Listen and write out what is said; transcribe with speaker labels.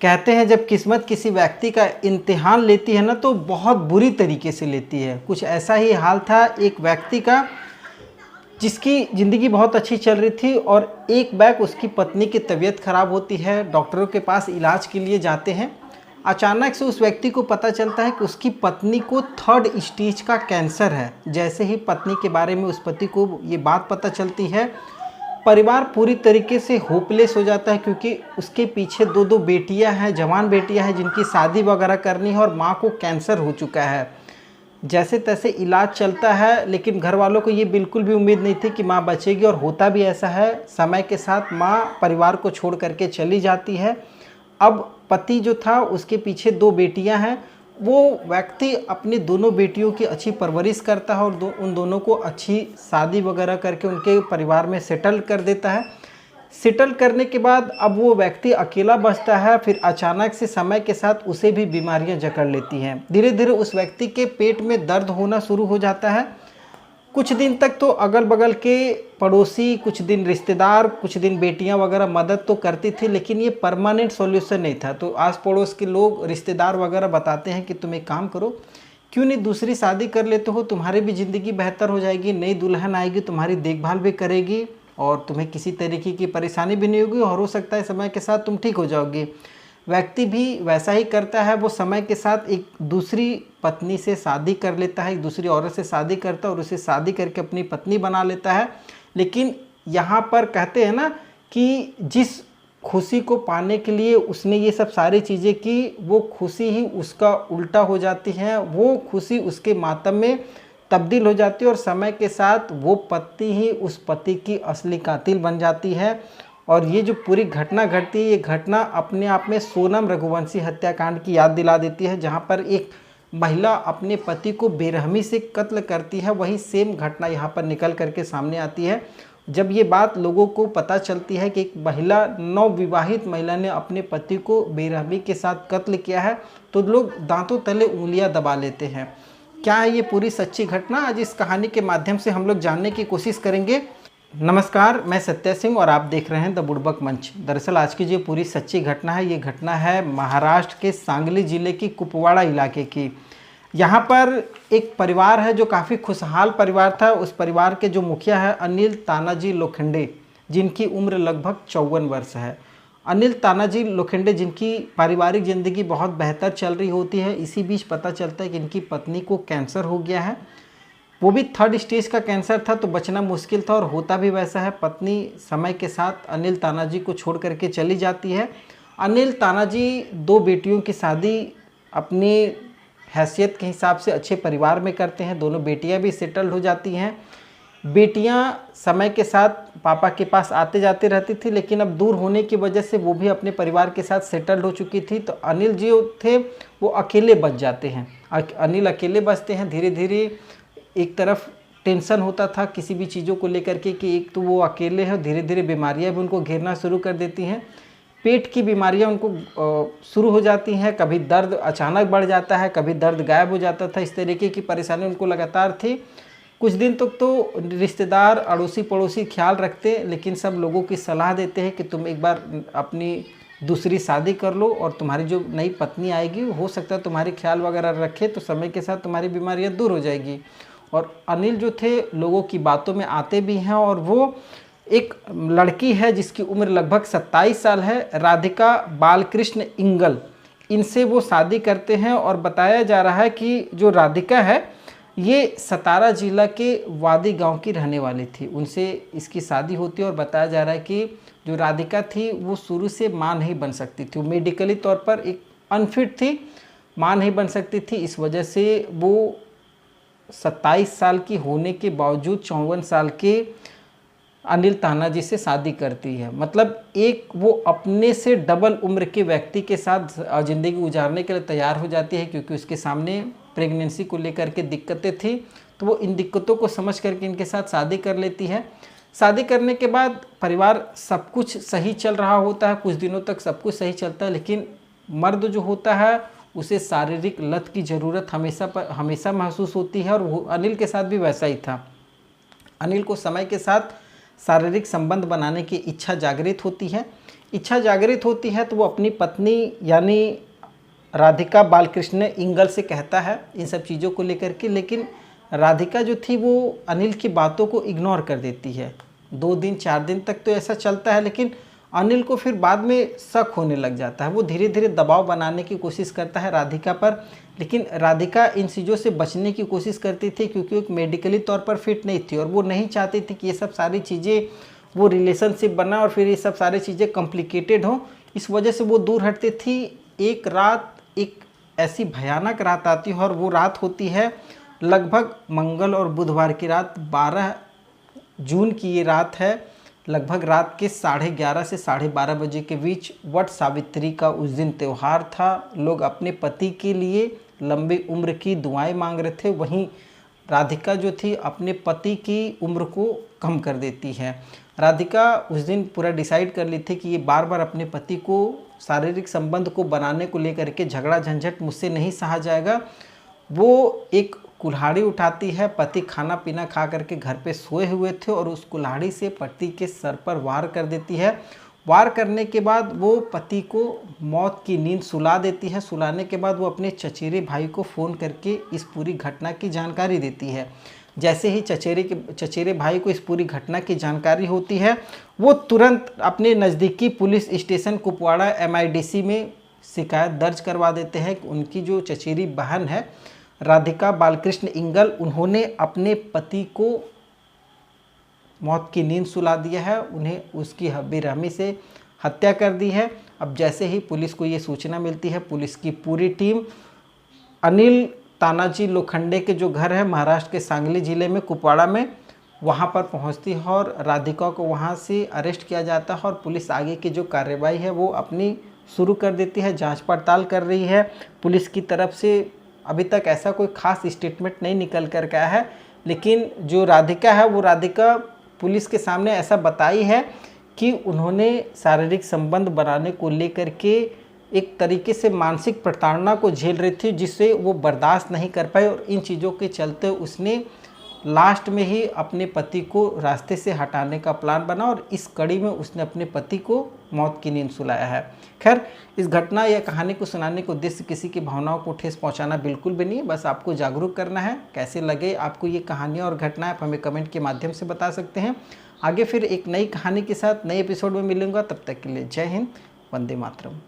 Speaker 1: कहते हैं जब किस्मत किसी व्यक्ति का इम्तिहान लेती है ना तो बहुत बुरी तरीके से लेती है। कुछ ऐसा ही हाल था एक व्यक्ति का जिसकी ज़िंदगी बहुत अच्छी चल रही थी और एक बैग उसकी पत्नी की तबीयत ख़राब होती है। डॉक्टरों के पास इलाज के लिए जाते हैं। अचानक से उस व्यक्ति को पता चलता है कि उसकी पत्नी को 3rd स्टेज का कैंसर है। जैसे ही पत्नी के बारे में उस पति को ये बात पता चलती है, परिवार पूरी तरीके से होपलेस हो जाता है, क्योंकि उसके पीछे 2 बेटियां हैं, जवान बेटियां हैं जिनकी शादी वगैरह करनी है और माँ को कैंसर हो चुका है। जैसे तैसे इलाज चलता है, लेकिन घर वालों को ये बिल्कुल भी उम्मीद नहीं थी कि माँ बचेगी, और होता भी ऐसा है। समय के साथ माँ परिवार को छोड़ करके चली जाती है। अब पति जो था उसके पीछे 2 बेटियां हैं। वो व्यक्ति अपनी दोनों बेटियों की अच्छी परवरिश करता है और उन दोनों को अच्छी शादी वगैरह करके उनके परिवार में सेटल कर देता है। सेटल करने के बाद अब वो व्यक्ति अकेला बचता है। फिर अचानक से समय के साथ उसे भी बीमारियां जकड़ लेती हैं। धीरे धीरे उस व्यक्ति के पेट में दर्द होना शुरू हो जाता है। कुछ दिन तक तो अगल बगल के पड़ोसी, कुछ दिन रिश्तेदार, कुछ दिन बेटियां वगैरह मदद तो करती थी, लेकिन ये परमानेंट सॉल्यूशन नहीं था। तो आस पड़ोस के लोग, रिश्तेदार वगैरह बताते हैं कि तुम एक काम करो, क्यों नहीं दूसरी शादी कर लेते हो, तुम्हारी भी ज़िंदगी बेहतर हो जाएगी, नई दुल्हन आएगी, तुम्हारी देखभाल भी करेगी और तुम्हें किसी तरीके की परेशानी भी नहीं होगी और हो सकता है समय के साथ तुम ठीक हो जाओगे। व्यक्ति भी वैसा ही करता है। वो समय के साथ एक दूसरी पत्नी से शादी कर लेता है, एक दूसरी औरत से शादी करता है और उसे शादी करके अपनी पत्नी बना लेता है। लेकिन यहाँ पर कहते हैं ना कि जिस खुशी को पाने के लिए उसने ये सब सारी चीज़ें की, वो खुशी ही उसका उल्टा हो जाती है। वो खुशी उसके मातम में तब्दील हो जाती है और समय के साथ वो पत्नी ही उस पति की असली कातिल बन जाती है। और ये जो पूरी घटना घटती है, ये घटना अपने आप में सोनम रघुवंशी हत्याकांड की याद दिला देती है, जहाँ पर एक महिला अपने पति को बेरहमी से कत्ल करती है। वही सेम घटना यहाँ पर निकल करके सामने आती है। जब ये बात लोगों को पता चलती है कि एक महिला, नवविवाहित महिला ने अपने पति को बेरहमी के साथ कत्ल किया है, तो लोग दांतों तले उंगलियां दबा लेते हैं। क्या है ये पूरी सच्ची घटना? आज इस कहानी के माध्यम से हम लोग जानने की कोशिश करेंगे। नमस्कार, मैं सत्य सिंह और आप देख रहे हैं द बुड़बक मंच। दरअसल आज की जो पूरी सच्ची घटना है, ये घटना है महाराष्ट्र के सांगली ज़िले की कुपवाड़ा इलाके की। यहाँ पर एक परिवार है जो काफ़ी खुशहाल परिवार था। उस परिवार के जो मुखिया है अनिल तानाजी लोखंडे, जिनकी उम्र लगभग 54 वर्ष है। अनिल तानाजी लोखंडे जिनकी पारिवारिक ज़िंदगी बहुत बेहतर चल रही होती है, इसी बीच पता चलता है कि इनकी पत्नी को कैंसर हो गया है। वो भी 3rd स्टेज का कैंसर था, तो बचना मुश्किल था और होता भी वैसा है। पत्नी समय के साथ अनिल तानाजी को छोड़ करके चली जाती है। अनिल तानाजी 2 बेटियों की शादी अपनी हैसियत के हिसाब से अच्छे परिवार में करते हैं। दोनों बेटियां भी सेटल्ड हो जाती हैं। बेटियां समय के साथ पापा के पास आते जाते रहती थी, लेकिन अब दूर होने की वजह से वो भी अपने परिवार के साथ सेटल्ड हो चुकी थी। तो अनिल जो थे वो अकेले बच जाते हैं। अनिल अकेले बचते हैं। धीरे धीरे एक तरफ टेंशन होता था किसी भी चीज़ों को लेकर के कि एक तो वो अकेले हैं, धीरे धीरे बीमारियां भी उनको घेरना शुरू कर देती हैं। पेट की बीमारियां उनको शुरू हो जाती हैं। कभी दर्द अचानक बढ़ जाता है, कभी दर्द गायब हो जाता था। इस तरीके की परेशानी उनको लगातार थी। कुछ दिन तक तो रिश्तेदार, अड़ोसी पड़ोसी ख्याल रखते, लेकिन सब लोगों की सलाह देते हैं कि तुम एक बार अपनी दूसरी शादी कर लो और तुम्हारी जो नई पत्नी आएगी हो सकता है तुम्हारी ख्याल वगैरह रखे, तो समय के साथ तुम्हारी बीमारियां दूर हो जाएगी। और अनिल जो थे लोगों की बातों में आते भी हैं। और वो एक लड़की है जिसकी उम्र लगभग 27 साल है, राधिका बालकृष्ण इंगल, इनसे वो शादी करते हैं। और बताया जा रहा है कि जो राधिका है ये सतारा जिला के वादी गांव की रहने वाली थी। उनसे इसकी शादी होती है और बताया जा रहा है कि जो राधिका थी वो शुरू से माँ नहीं बन सकती थी। वो मेडिकली तौर पर एक अनफिट थी, माँ नहीं बन सकती थी। इस वजह से वो 27 साल की होने के बावजूद 54 साल के अनिल तानाजी से शादी करती है। मतलब एक वो अपने से डबल उम्र के व्यक्ति के साथ ज़िंदगी गुजारने के लिए तैयार हो जाती है, क्योंकि उसके सामने प्रेगनेंसी को लेकर के दिक्कतें थी। तो वो इन दिक्कतों को समझ करके इनके साथ शादी कर लेती है। शादी करने के बाद परिवार सब कुछ सही चल रहा होता है, कुछ दिनों तक सब कुछ सही चलता है। लेकिन मर्द जो होता है उसे शारीरिक लत की ज़रूरत हमेशा महसूस होती है, और वो अनिल के साथ भी वैसा ही था। अनिल को समय के साथ शारीरिक संबंध बनाने की इच्छा जागृत होती है। इच्छा जागृत होती है तो वो अपनी पत्नी यानी राधिका बालकृष्ण इंगल से कहता है इन सब चीज़ों को लेकर के, लेकिन राधिका जो थी वो अनिल की बातों को इग्नोर कर देती है। 2 दिन 4 दिन तक तो ऐसा चलता है, लेकिन अनिल को फिर बाद में शक होने लग जाता है। वो धीरे धीरे दबाव बनाने की कोशिश करता है राधिका पर, लेकिन राधिका इन चीज़ों से बचने की कोशिश करती थी क्योंकि वो मेडिकली तौर पर फिट नहीं थी और वो नहीं चाहती थी कि ये सब सारी चीज़ें वो रिलेशनशिप बना और फिर ये सब सारी चीज़ें कॉम्प्लिकेटेड हों। इस वजह से वो दूर हटती थी। एक रात, एक ऐसी भयानक रात आती है और वो रात होती है लगभग मंगल और बुधवार की रात, 12 जून की ये रात है। लगभग रात के 11:30 से 12:30 बजे के बीच वट सावित्री का उस दिन त्यौहार था। लोग अपने पति के लिए लंबी उम्र की दुआएं मांग रहे थे। वहीं राधिका जो थी अपने पति की उम्र को कम कर देती है। राधिका उस दिन पूरा डिसाइड कर ली थी कि ये बार बार अपने पति को शारीरिक संबंध को बनाने को लेकर के झगड़ा झंझट मुझसे नहीं सहा जाएगा। वो एक कुल्हाड़ी उठाती है। पति खाना पीना खा करके घर पे सोए हुए थे और उस कुल्हाड़ी से पति के सर पर वार कर देती है। वार करने के बाद वो पति को मौत की नींद सुला देती है। सुलाने के बाद वो अपने चचेरे भाई को फ़ोन करके इस पूरी घटना की जानकारी देती है। जैसे ही चचेरे भाई को इस पूरी घटना की जानकारी होती है, वो तुरंत अपने नज़दीकी पुलिस स्टेशन कुपवाड़ा MIDC में शिकायत दर्ज करवा देते हैं कि उनकी जो चचेरी बहन है राधिका बालकृष्ण इंगल, उन्होंने अपने पति को मौत की नींद सुला दिया है, उन्हें उसकी बेरहमी से हत्या कर दी है। अब जैसे ही पुलिस को ये सूचना मिलती है, पुलिस की पूरी टीम अनिल तानाजी लोखंडे के जो घर है महाराष्ट्र के सांगली ज़िले में कुपवाड़ा में, वहाँ पर पहुँचती है और राधिका को वहाँ से अरेस्ट किया जाता है और पुलिस आगे की जो कार्रवाई है वो अपनी शुरू कर देती है, जांच पड़ताल कर रही है। पुलिस की तरफ से अभी तक ऐसा कोई खास स्टेटमेंट नहीं निकल कर के आया है, लेकिन जो राधिका है वो राधिका पुलिस के सामने ऐसा बताई है कि उन्होंने शारीरिक संबंध बनाने को लेकर के एक तरीके से मानसिक प्रताड़ना को झेल रही थी, जिससे वो बर्दाश्त नहीं कर पाई और इन चीज़ों के चलते उसने लास्ट में ही अपने पति को रास्ते से हटाने का प्लान बना और इस कड़ी में उसने अपने पति को मौत की नींद सुलाया है। खैर, इस घटना या कहानी को सुनाने को उद्देश्य किसी की भावनाओं को ठेस पहुंचाना बिल्कुल भी नहीं, बस आपको जागरूक करना है। कैसे लगे आपको ये कहानियाँ और घटनाएं आप हमें कमेंट के माध्यम से बता सकते हैं। आगे फिर एक नई कहानी के साथ नए एपिसोड में मिलूंगा, तब तक के लिए जय हिंद, वंदे मातरम।